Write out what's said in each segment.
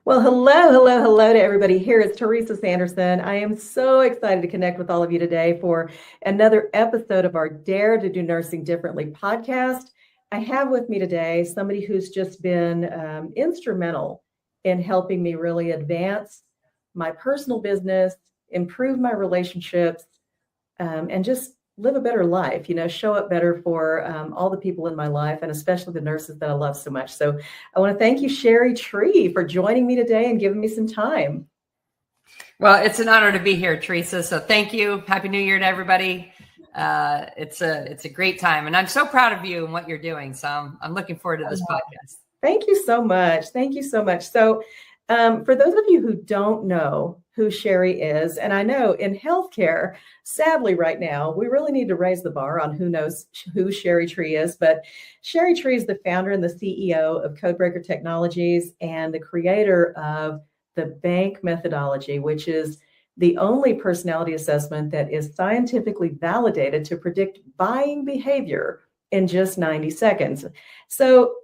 Well, hello to everybody. Here is Teresa Sanderson. I am so excited to connect with all of you today for another episode of our Dare to Do Nursing Differently podcast. I have with me today somebody who's just been instrumental in helping me really advance my personal business, improve my relationships, and just live a better life, show up better for all the people in my life and especially the nurses that I love so much. So I want to thank you, Cheri Tree, for joining me today and giving me some time. Well, it's an honor to be here, Teresa. So thank you. Happy New Year to everybody. It's a great time, and I'm so proud of you and what you're doing. So I'm looking forward to this podcast. Thank you so much. Thank you so much. So for those of you who don't know who Cheri is, and I know in healthcare, sadly right now, we really need to raise the bar on who knows who Cheri Tree is, but Cheri Tree is the founder and the CEO of Codebreaker Technologies and the creator of the bank methodology, which is the only personality assessment that is scientifically validated to predict buying behavior in just 90 seconds. So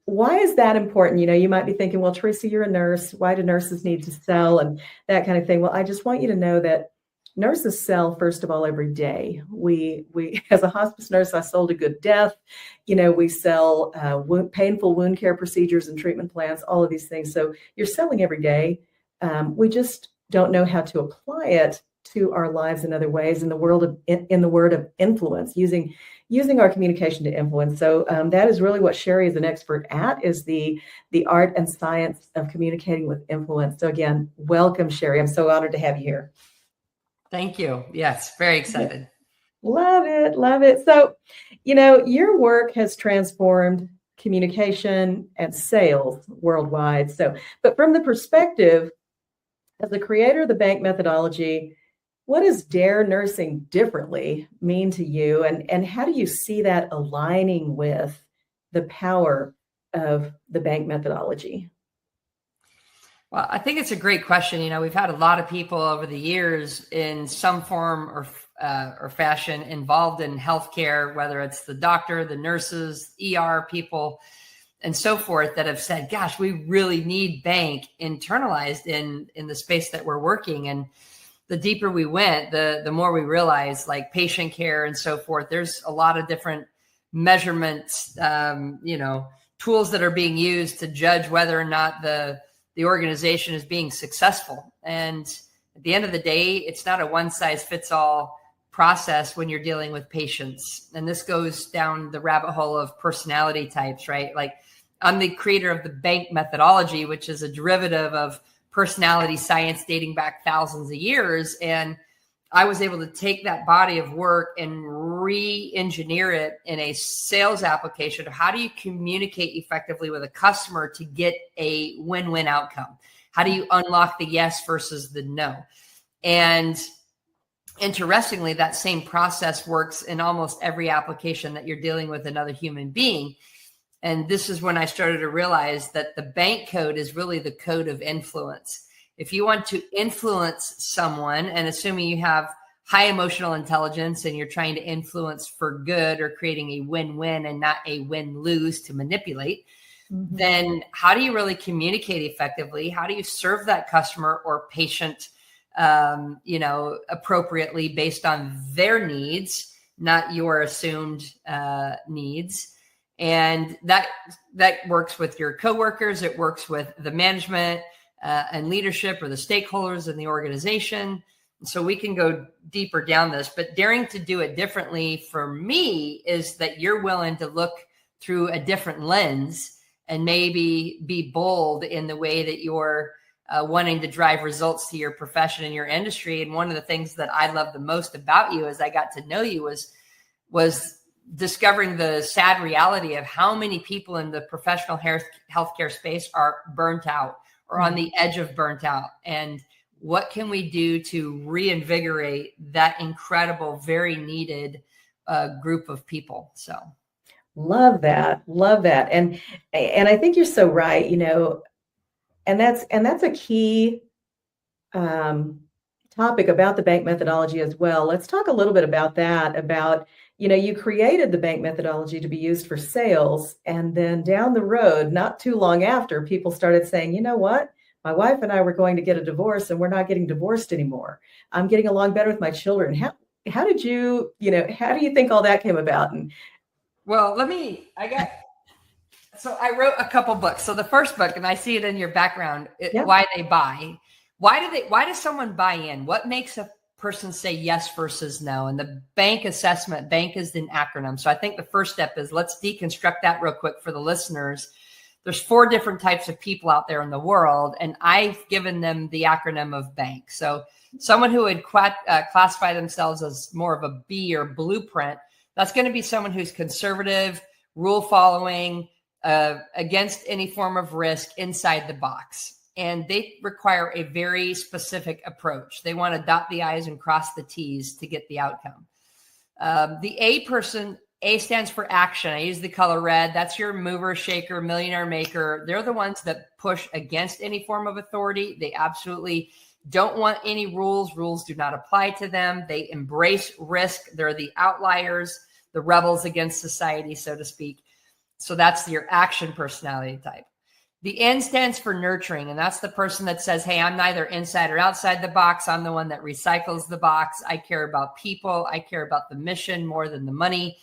why is that important? You might be thinking, well, Teresa, you're a nurse. Why do nurses need to sell and that kind of thing? Well, I just want you to know that nurses sell, first of all, every day. We as a hospice nurse, I sold a good death. We sell painful wound care procedures and treatment plans, all of these things. So you're selling every day. We just don't know how to apply it to our lives in other ways in the world of influence, using our communication to influence. So that is really what Cheri is an expert at, is the art and science of communicating with influence. So again, welcome, Cheri. I'm so honored to have you here. Thank you. Yes, very excited. Love it. Love it. So, your work has transformed communication and sales worldwide. So, but from the perspective as the creator of the bank methodology, what does Dare Nursing Differently mean to you? And how do you see that aligning with the power of the bank methodology? Well, I think it's a great question. We've had a lot of people over the years in some form or fashion involved in healthcare, whether it's the doctor, the nurses, ER people, and so forth, that have said, gosh, we really need bank internalized in the space that we're working. And the deeper we went, the more we realized, like patient care and so forth, there's a lot of different measurements, tools that are being used to judge whether or not the organization is being successful. And at the end of the day, it's not a one size fits all process when you're dealing with patients. And this goes down the rabbit hole of personality types, right? Like, I'm the creator of the bank methodology, which is a derivative of personality science dating back thousands of years. And I was able to take that body of work and re-engineer it in a sales application of how do you communicate effectively with a customer to get a win-win outcome? How do you unlock the yes versus the no? And interestingly, that same process works in almost every application that you're dealing with another human being. And this is when I started to realize that the bank code is really the code of influence. If you want to influence someone, and assuming you have high emotional intelligence and you're trying to influence for good or creating a win-win and not a win-lose to manipulate, then how do you really communicate effectively? How do you serve that customer or patient, appropriately based on their needs, not your assumed needs? And that works with your coworkers. It works with the management and leadership or the stakeholders in the organization. So we can go deeper down this, but daring to do it differently for me is that you're willing to look through a different lens and maybe be bold in the way that you're wanting to drive results to your profession and your industry. And one of the things that I love the most about you as I got to know you was discovering the sad reality of how many people in the professional healthcare space are burnt out or on the edge of burnt out. And what can we do to reinvigorate that incredible, very needed group of people? So love that. And I think you're so right, and that's a key topic about the bank methodology as well. Let's talk a little bit about that, you created the bank methodology to be used for sales. And then down the road, not too long after, people started saying, you know what, my wife and I were going to get a divorce and we're not getting divorced anymore. I'm getting along better with my children. How did you, how do you think all that came about? And well, so I wrote a couple books. So the first book, and I see it in your background, yeah, Why They Buy. Why does someone buy in? What makes a person say yes versus no? And the bank assessment, bank is an acronym. So I think the first step is, let's deconstruct that real quick for the listeners. There's 4 different types of people out there in the world, and I've given them the acronym of bank. So someone who would classify themselves as more of a B or blueprint, that's going to be someone who's conservative, rule following, against any form of risk, inside the box. And they require a very specific approach. They want to dot the I's and cross the T's to get the outcome. The A person, A stands for action. I use the color red. That's your mover, shaker, millionaire maker. They're the ones that push against any form of authority. They absolutely don't want any rules. Rules do not apply to them. They embrace risk. They're the outliers, the rebels against society, so to speak. So that's your action personality type. The N stands for nurturing, and that's the person that says, hey, I'm neither inside or outside the box. I'm the one that recycles the box. I care about people. I care about the mission more than the money.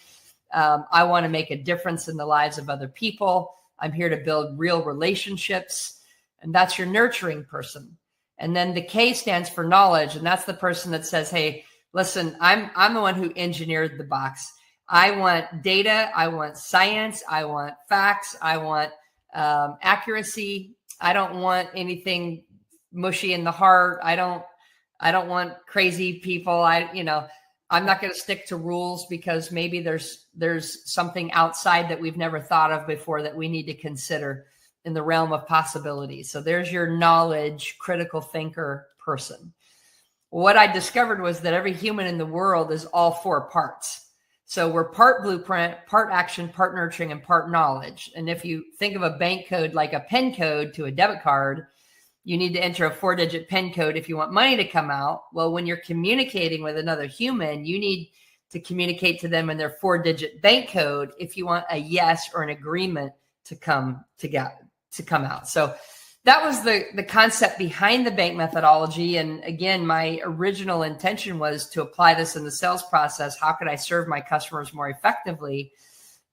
I want to make a difference in the lives of other people. I'm here to build real relationships, and that's your nurturing person. And then the K stands for knowledge, and that's the person that says, hey, listen, I'm the one who engineered the box. I want data. I want science. I want facts. I want accuracy. I don't want anything mushy in the heart. I don't want crazy people. I'm not going to stick to rules because maybe there's something outside that we've never thought of before that we need to consider in the realm of possibility. So there's your knowledge, critical thinker person. What I discovered was that every human in the world is all 4 parts. So we're part blueprint, part action, part nurturing, and part knowledge. And if you think of a bank code like a PIN code to a debit card, you need to enter a 4-digit PIN code if you want money to come out. Well, when you're communicating with another human, you need to communicate to them in their 4-digit bank code if you want a yes or an agreement to come out. So that was the concept behind the bank methodology. And again, my original intention was to apply this in the sales process. How could I serve my customers more effectively?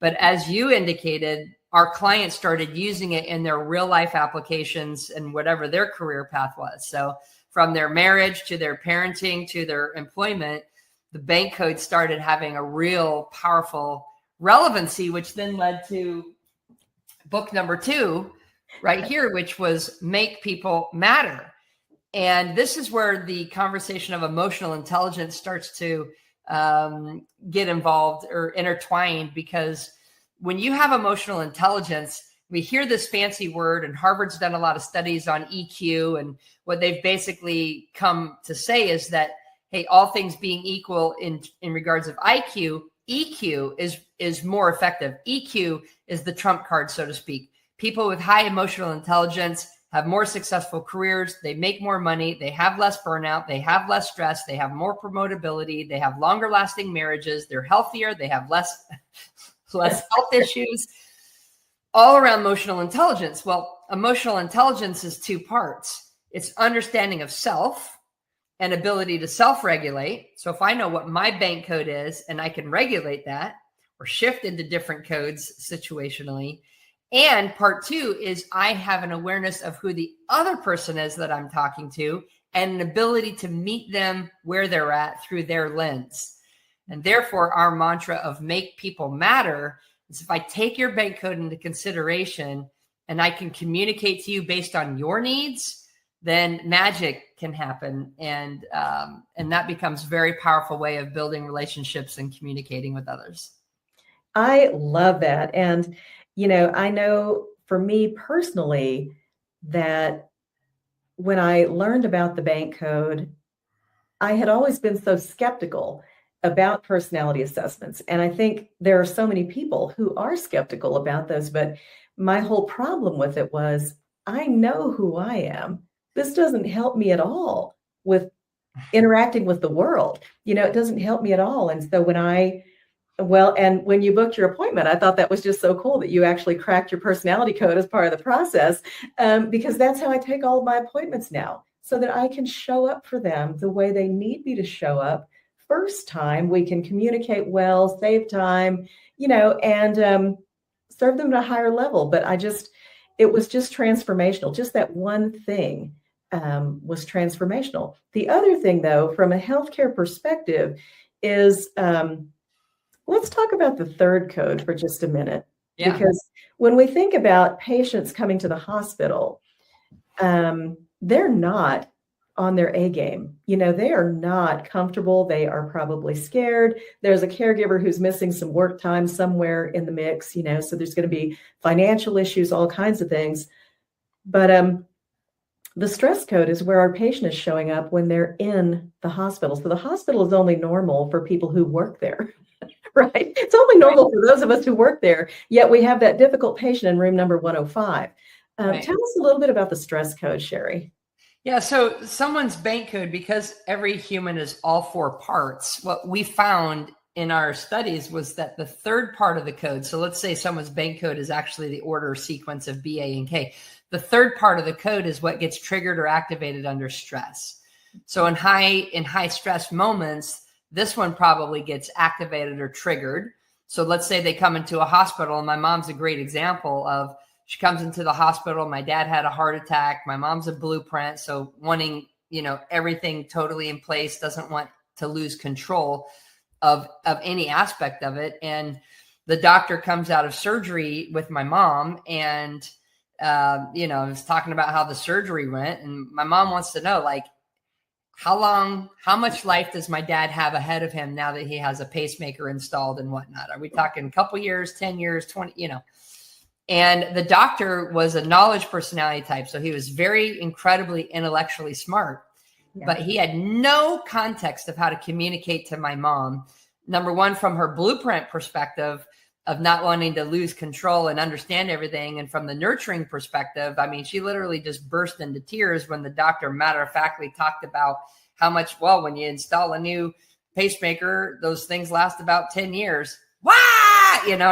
But as you indicated, our clients started using it in their real life applications and whatever their career path was. So from their marriage to their parenting to their employment, the bank code started having a real powerful relevancy, which then led to book number 2 right here, which was Make People Matter. And this is where the conversation of emotional intelligence starts to get involved or intertwined, because when you have emotional intelligence, we hear this fancy word, and Harvard's done a lot of studies on EQ. And what they've basically come to say is that, hey, all things being equal in regards of IQ, EQ is more effective. EQ is the trump card, so to speak. People with high emotional intelligence have more successful careers. They make more money. They have less burnout. They have less stress. They have more promotability. They have longer lasting marriages. They're healthier. They have less health issues, all around emotional intelligence. Well, emotional intelligence is 2 parts. It's understanding of self and ability to self-regulate. So if I know what my bank code is and I can regulate that or shift into different codes situationally. And part 2 is I have an awareness of who the other person is that I'm talking to and an ability to meet them where they're at through their lens. And therefore, our mantra of Make People Matter is, if I take your bank code into consideration and I can communicate to you based on your needs, then magic can happen. And that becomes a very powerful way of building relationships and communicating with others. I love that. And I know for me personally that when I learned about the bank code, I had always been so skeptical about personality assessments. And I think there are so many people who are skeptical about those. But my whole problem with it was, I know who I am. This doesn't help me at all with interacting with the world. It doesn't help me at all. And so when I Well, and when you booked your appointment, I thought that was just so cool that you actually cracked your personality code as part of the process, because that's how I take all of my appointments now, so that I can show up for them the way they need me to show up. First time, we can communicate well, save time, and serve them at a higher level. But it was just transformational. Just that one thing was transformational. The other thing, though, from a healthcare perspective, is let's talk about the third code for just a minute. Yeah. Because when we think about patients coming to the hospital, they're not on their A game. They are not comfortable. They are probably scared. There's a caregiver who's missing some work time somewhere in the mix, so there's going to be financial issues, all kinds of things. But the stress code is where our patient is showing up when they're in the hospital. So the hospital is only normal for people who work there. Right? It's only normal for those of us who work there, yet we have that difficult patient in room number 105. Right. Tell us a little bit about the stress code, Cheri. Yeah, so someone's bank code, because every human is all four parts, what we found in our studies was that the third part of the code, so let's say someone's bank code is actually the order sequence of B, A, and K. The third part of the code is what gets triggered or activated under stress. So in high stress moments, this one probably gets activated or triggered. So let's say they come into a hospital, and my mom's a great example of, she comes into the hospital. My dad had a heart attack. My mom's a blueprint. So wanting, everything totally in place, doesn't want to lose control of any aspect of it. And the doctor comes out of surgery with my mom and, is talking about how the surgery went. And my mom wants to know, like, how much life does my dad have ahead of him now that he has a pacemaker installed and whatnot? Are we talking a couple years, 10 years, 20, And the doctor was a knowledge personality type. So he was very incredibly intellectually smart, but he had no context of how to communicate to my mom. Number one, from her blueprint perspective of not wanting to lose control and understand everything. And from the nurturing perspective, I mean, she literally just burst into tears when the doctor matter-of-factly talked about how much, well, when you install a new pacemaker, those things last about 10 years. Wah! And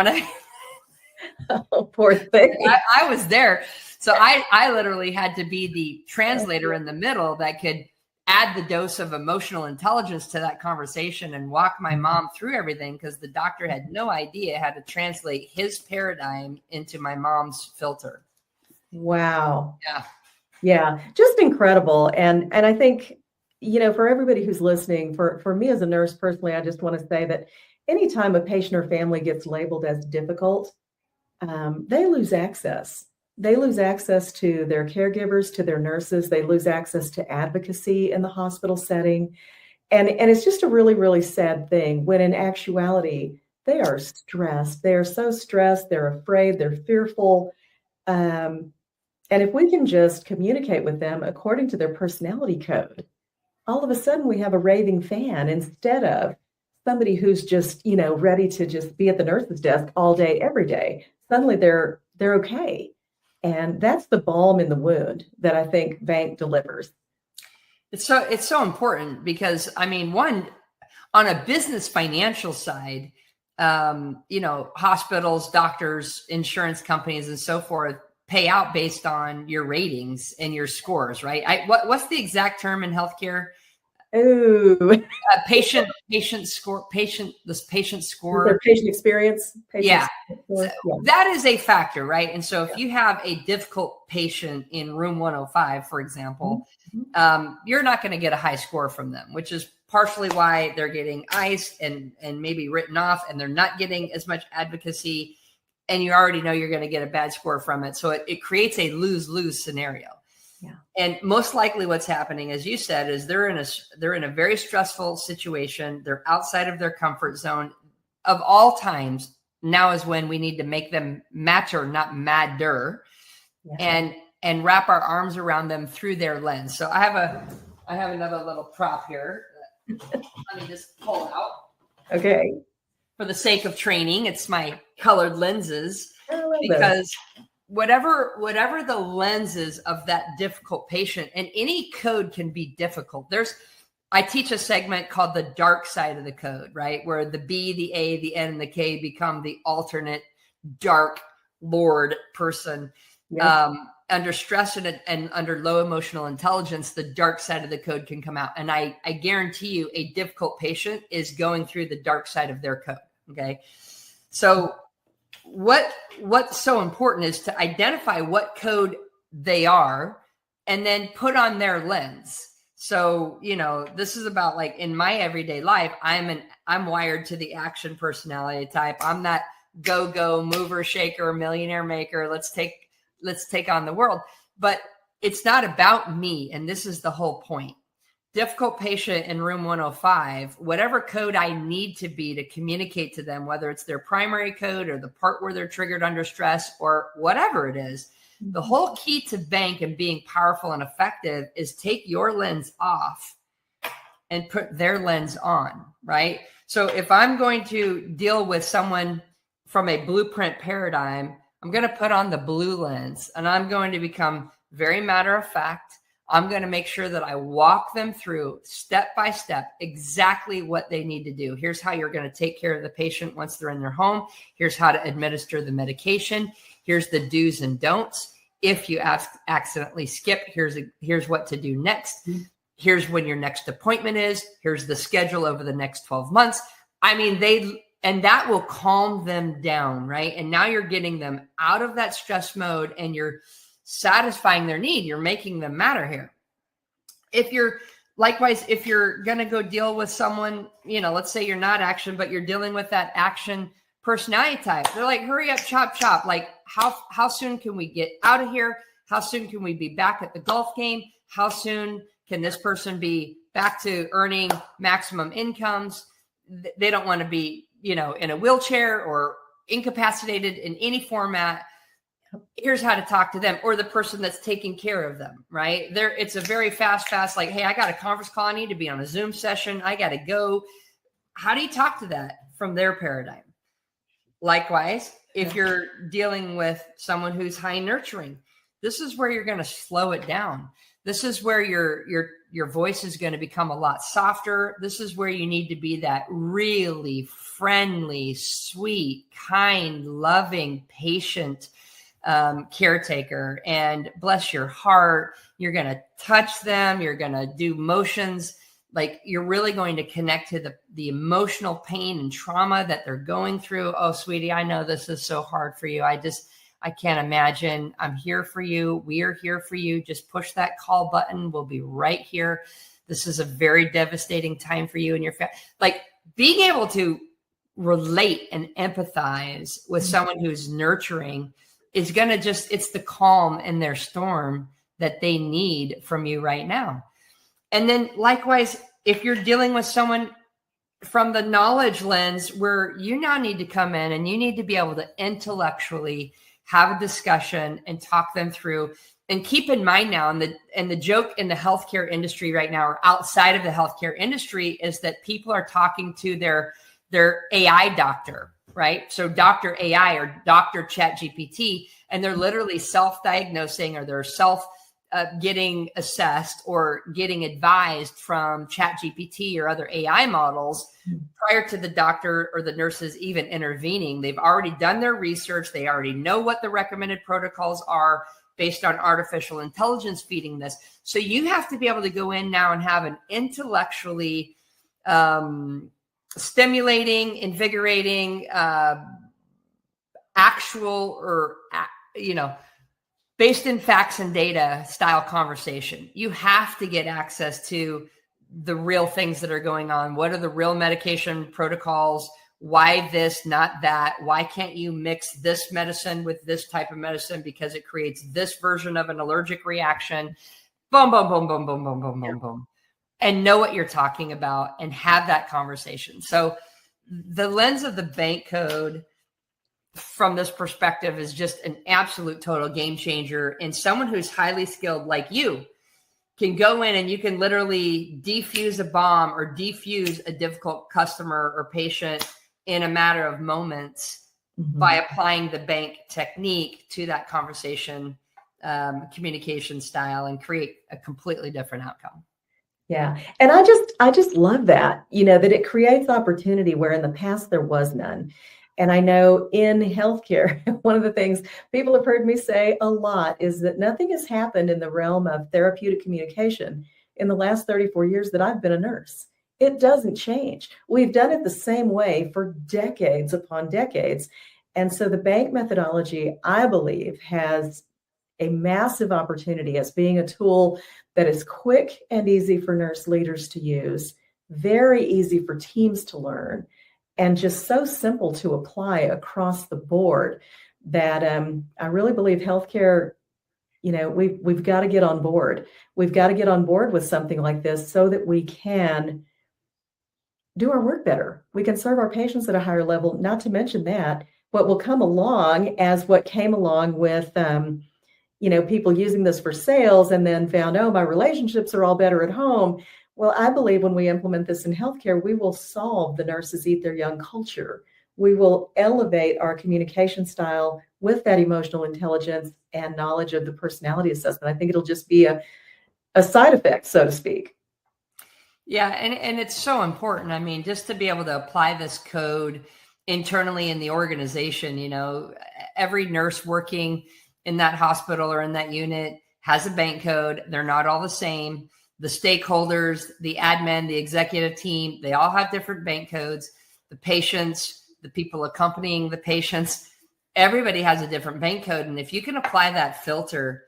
Oh, poor thing. I was there. So I literally had to be the translator in the middle that could add the dose of emotional intelligence to that conversation and walk my mom through everything, because the doctor had no idea how to translate his paradigm into my mom's filter. Wow. Yeah. Yeah. Just incredible. And I think, for everybody who's listening, for me as a nurse personally, I just want to say that anytime a patient or family gets labeled as difficult, they lose access. They lose access to their caregivers, to their nurses. They lose access to advocacy in the hospital setting. And it's just a really, really sad thing when in actuality, they are stressed. They are so stressed. They're afraid. They're fearful. And if we can just communicate with them according to their personality code, all of a sudden we have a raving fan instead of somebody who's just, ready to just be at the nurse's desk all day, every day. Suddenly they're okay. And that's the balm in the wound that I think Bank delivers. It's so important because, I mean, one, on a business financial side, hospitals, doctors, insurance companies, and so forth pay out based on your ratings and your scores, right? What's the exact term in healthcare? Ooh, patient score. Their patient experience. Yeah. That is a factor, right? And so if you have a difficult patient in room 105, for example, you're not going to get a high score from them, which is partially why they're getting iced and maybe written off, and they're not getting as much advocacy. And you already know you're going to get a bad score from it. So it creates a lose-lose scenario. Yeah. And most likely what's happening, as you said, is they're in a very stressful situation. They're outside of their comfort zone. Of all times, now is when we need to make them matter, not madder, and wrap our arms around them through their lens. So I have another little prop here. Let me just pull out. Okay. For the sake of training, it's my colored lenses, because whatever the lenses of that difficult patient, and any code can be difficult. I teach a segment called the dark side of the code, right? Where the B, the A, the N, and the K become the alternate dark Lord person. Yep. Under stress and under low emotional intelligence, the dark side of the code can come out. And I guarantee you a difficult patient is going through the dark side of their code. Okay. So what's so important is to identify what code they are and then put on their lens. So, this is about, like, in my everyday life, I'm wired to the action personality type. I'm that go mover, shaker, millionaire maker. Let's take on the world. But it's not about me. And this is the whole point. Difficult patient in room 105, whatever code I need to be to communicate to them, whether it's their primary code or the part where they're triggered under stress or whatever it is, the whole key to bank and being powerful and effective is take your lens off and put their lens on, right? So if I'm going to deal with someone from a blueprint paradigm, I'm going to put on the blue lens and I'm going to become very matter of fact. I'm going to make sure that I walk them through step by step exactly what they need to do. Here's how you're going to take care of the patient once they're in their home. Here's how to administer the medication. Here's the do's and don'ts. If you accidentally skip, here's what to do next. Here's when your next appointment is. Here's the schedule over the next 12 months. I mean, and that will calm them down, right? And now you're getting them out of that stress mode and you're satisfying their need. You're making them matter here. If you're going to go deal with someone, let's say you're not action, but you're dealing with that action personality type. They're like, hurry up, chop, chop. Like, how soon can we get out of here? How soon can we be back at the golf game? How soon can this person be back to earning maximum incomes? They don't want to be, in a wheelchair or incapacitated in any format. Here's how to talk to them, or the person that's taking care of them, right? It's a very fast, like, hey, I got a conference call. I need to be on a Zoom session. I got to go. How do you talk to that from their paradigm? Likewise, if you're dealing with someone who's high nurturing, this is where you're going to slow it down. This is where your voice is going to become a lot softer. This is where you need to be that really friendly, sweet, kind, loving, patient caretaker. And bless your heart, you're going to touch them. You're going to do motions. Like, you're really going to connect to the emotional pain and trauma that they're going through. Oh, sweetie, I know this is so hard for you. I can't imagine. I'm here for you. We are here for you. Just push that call button. We'll be right here. This is a very devastating time for you and your family. Like, being able to relate and empathize with someone who's nurturing is going to it's the calm in their storm that they need from you right now. And then likewise, if you're dealing with someone from the knowledge lens, where you now need to come in and you need to be able to intellectually have a discussion and talk them through. And keep in mind now, and the joke in the healthcare industry right now, or outside of the healthcare industry, is that people are talking to their AI doctor, right? So Dr. AI or Dr. ChatGPT, and they're literally self-diagnosing, or they're getting assessed or getting advised from ChatGPT or other AI models prior to the doctor or the nurses even intervening. They've already done their research. They already know what the recommended protocols are based on artificial intelligence feeding this. So you have to be able to go in now and have an intellectually stimulating, invigorating, actual, or, based in facts and data style conversation. You have to get access to the real things that are going on. What are the real medication protocols? Why this, not that? Why can't you mix this medicine with this type of medicine because it creates this version of an allergic reaction? Boom, boom, boom, boom, boom, boom, boom, boom, boom. And know what you're talking about and have that conversation. So the lens of the bank code from this perspective is just an absolute total game changer. And someone who's highly skilled like you can go in and you can literally defuse a bomb or defuse a difficult customer or patient in a matter of moments by applying the bank technique to that conversation, communication style, and create a completely different outcome. Yeah. And I just love that, that it creates opportunity where in the past there was none. And I know in healthcare, one of the things people have heard me say a lot is that nothing has happened in the realm of therapeutic communication in the last 34 years that I've been a nurse. It doesn't change. We've done it the same way for decades upon decades. And so the bank methodology, I believe, has a massive opportunity as being a tool that is quick and easy for nurse leaders to use, very easy for teams to learn, and just so simple to apply across the board that I really believe healthcare, we've got to get on board. We've got to get on board with something like this so that we can do our work better. We can serve our patients at a higher level, not to mention that what will come along as what came along with people using this for sales and then found, oh, my relationships are all better at home. Well, I believe when we implement this in healthcare, we will solve the nurses eat their young culture. We will elevate our communication style with that emotional intelligence and knowledge of the personality assessment. I think it'll just be a side effect, so to speak. Yeah, and it's so important. I mean, just to be able to apply this code internally in the organization, every nurse working in that hospital or in that unit has a bank code. They're not all the same. The stakeholders, the admin, the executive team, they all have different bank codes. The patients, the people accompanying the patients, everybody has a different bank code. And if you can apply that filter,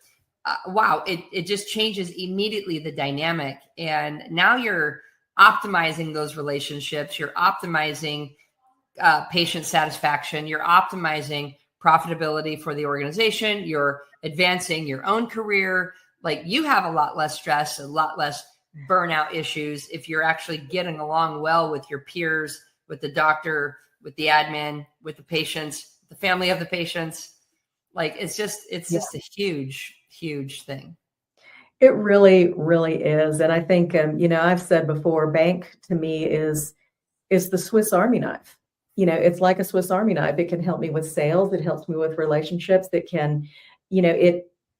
wow, it just changes immediately the dynamic. And now you're optimizing those relationships. You're optimizing patient satisfaction. You're optimizing profitability for the organization. You're advancing your own career. Like, you have a lot less stress, a lot less burnout issues if you're actually getting along well with your peers, with the doctor, with the admin, with the patients, the family of the patients. Like, it's just a huge thing. It really, really is. And I think, I've said before, bank to me is the Swiss Army knife. It's like a Swiss Army knife. It can help me with sales. It helps me with relationships. It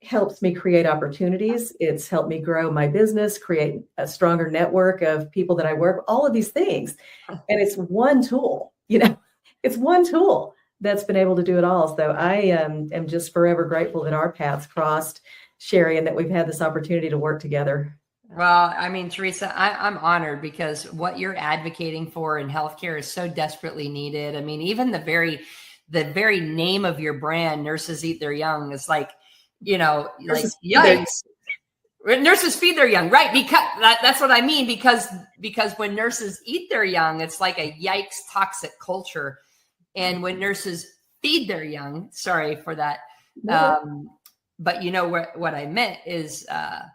helps me create opportunities. It's helped me grow my business, create a stronger network of people that I work with, all of these things. And it's one tool, it's one tool that's been able to do it all. So I am just forever grateful that our paths crossed, Cheri, and that we've had this opportunity to work together. Well, I mean, Teresa, I'm honored because what you're advocating for in healthcare is so desperately needed. I mean, even the very name of your brand, Nurses Eat Their Young, is like, yikes. Nurses feed their young, right? Because that's what I mean. Because when nurses eat their young, it's like a yikes toxic culture, and when nurses feed their young, sorry for that, but what I meant is how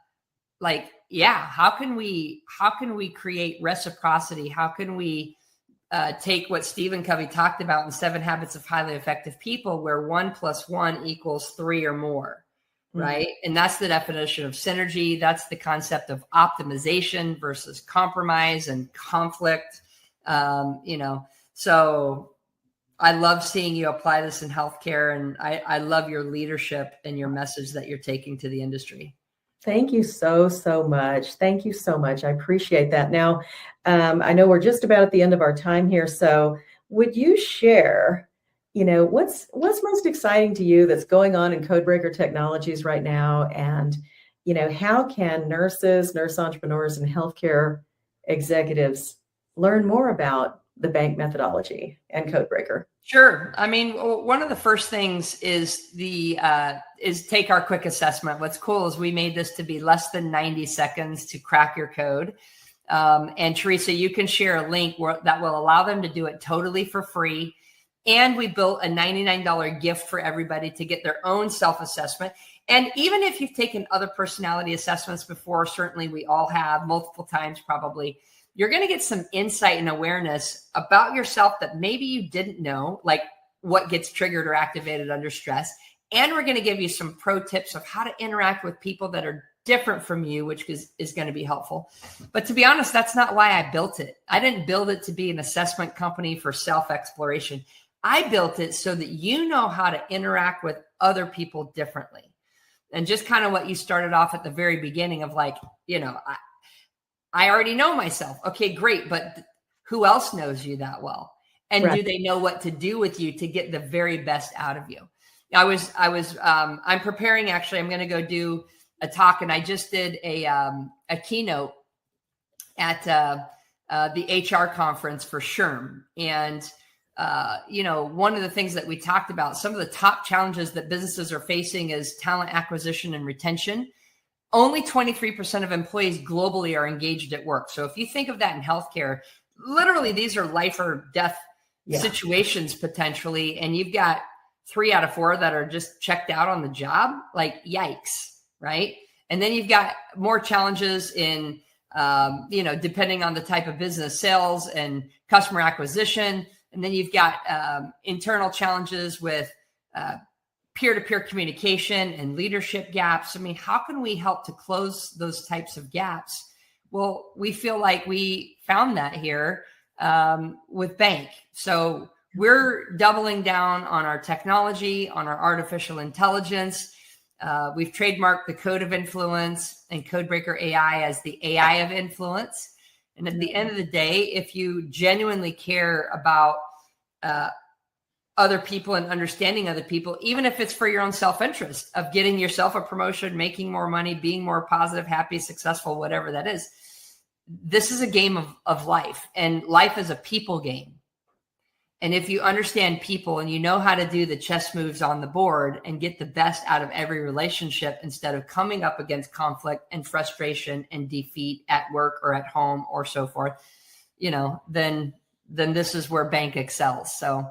can we create reciprocity? How can we take what Stephen Covey talked about in 7 Habits of Highly Effective People, where 1 + 1 = 3 or more, right? Mm-hmm. And that's the definition of synergy. That's the concept of optimization versus compromise and conflict. So I love seeing you apply this in healthcare, and I love your leadership and your message that you're taking to the industry. Thank you so much. Thank you so much. I appreciate that. Now, I know we're just about at the end of our time here. So would you share, what's most exciting to you that's going on in Codebreaker Technologies right now? And, how can nurses, nurse entrepreneurs, and healthcare executives learn more about the bank methodology and Codebreaker? Sure. I mean, one of the first things is take our quick assessment. What's cool is we made this to be less than 90 seconds to crack your code. And Teresa, you can share a link that will allow them to do it totally for free. And we built a $99 gift for everybody to get their own self-assessment. And even if you've taken other personality assessments before, certainly we all have multiple times probably, you're going to get some insight and awareness about yourself that maybe you didn't know, like what gets triggered or activated under stress. And we're going to give you some pro tips of how to interact with people that are different from you, which is going to be helpful. But to be honest, that's not why I built it. I didn't build it to be an assessment company for self-exploration. I built it so that you know how to interact with other people differently. And just kind of what you started off at the very beginning of, like, I already know myself. Okay, great. But who else knows you that well? And Right. do they know what to do with you to get the very best out of you? I'm preparing, actually, I'm going to go do a talk, and I just did a keynote at the HR conference for SHRM. And, one of the things that we talked about, some of the top challenges that businesses are facing is talent acquisition and retention. Only 23% of employees globally are engaged at work. So if you think of that in healthcare, literally these are life or death situations potentially. And you've got 3 out of 4 that are just checked out on the job. Like, yikes, right? And then you've got more challenges in, depending on the type of business, sales and customer acquisition. And then you've got internal challenges with peer-to-peer communication and leadership gaps. I mean, how can we help to close those types of gaps? Well, we feel like we found that here with Bank. So we're doubling down on our technology, on our artificial intelligence. We've trademarked the Code of Influence and Codebreaker AI as the AI of influence. And at the end of the day, if you genuinely care about other people and understanding other people, even if it's for your own self-interest of getting yourself a promotion, making more money, being more positive, happy, successful, whatever that is, this is a game of life, and life is a people game. And if you understand people and you know how to do the chess moves on the board and get the best out of every relationship instead of coming up against conflict and frustration and defeat at work or at home or so forth, then this is where Bank excels. So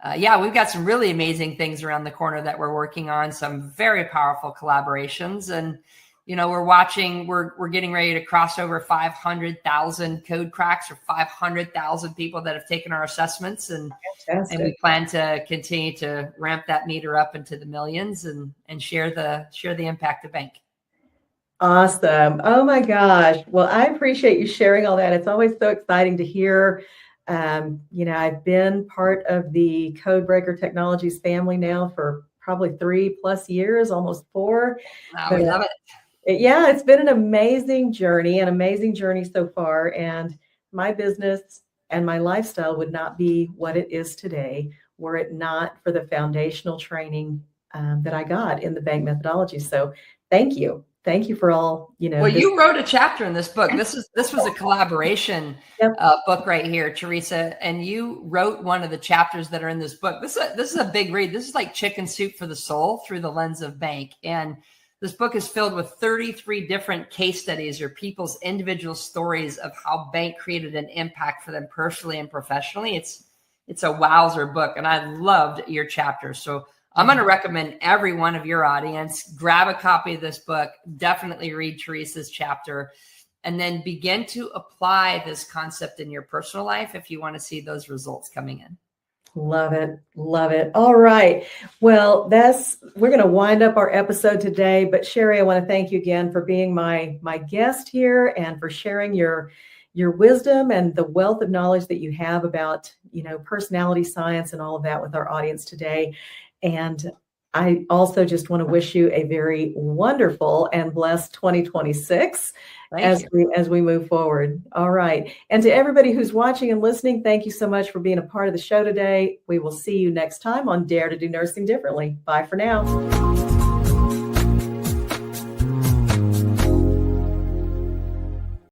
we've got some really amazing things around the corner that we're working on, some very powerful collaborations. And, we're getting ready to cross over 500,000 code cracks, or 500,000 people that have taken our assessments. And we plan to continue to ramp that meter up into the millions and share the impact of Bank. Awesome. Oh my gosh. Well, I appreciate you sharing all that. It's always so exciting to hear. I've been part of the Codebreaker Technologies family now for probably 3+ years, almost 4. Wow, we love it. Yeah, it's been an amazing journey so far. And my business and my lifestyle would not be what it is today were it not for the foundational training that I got in the Bank methodology. So thank you. Thank you for all, Well, you wrote a chapter in this book. This was a collaboration book right here, Teresa. And you wrote one of the chapters that are in this book. This is a big read. This is like Chicken Soup for the Soul through the lens of Bank. And this book is filled with 33 different case studies or people's individual stories of how Bank created an impact for them personally and professionally. It's a wowzer book. And I loved your chapter. So I'm going to recommend every one of your audience grab a copy of this book, definitely read Teresa's chapter, and then begin to apply this concept in your personal life if you want to see those results coming in. Love it. Love it. All right. Well, we're going to wind up our episode today, but Cheri, I want to thank you again for being my guest here and for sharing your wisdom and the wealth of knowledge that you have about, personality science and all of that with our audience today. And I also just want to wish you a very wonderful and blessed 2026 as we move forward. All right. And to everybody who's watching and listening, thank you so much for being a part of the show today. We will see you next time on Dare to Do Nursing Differently. Bye for now.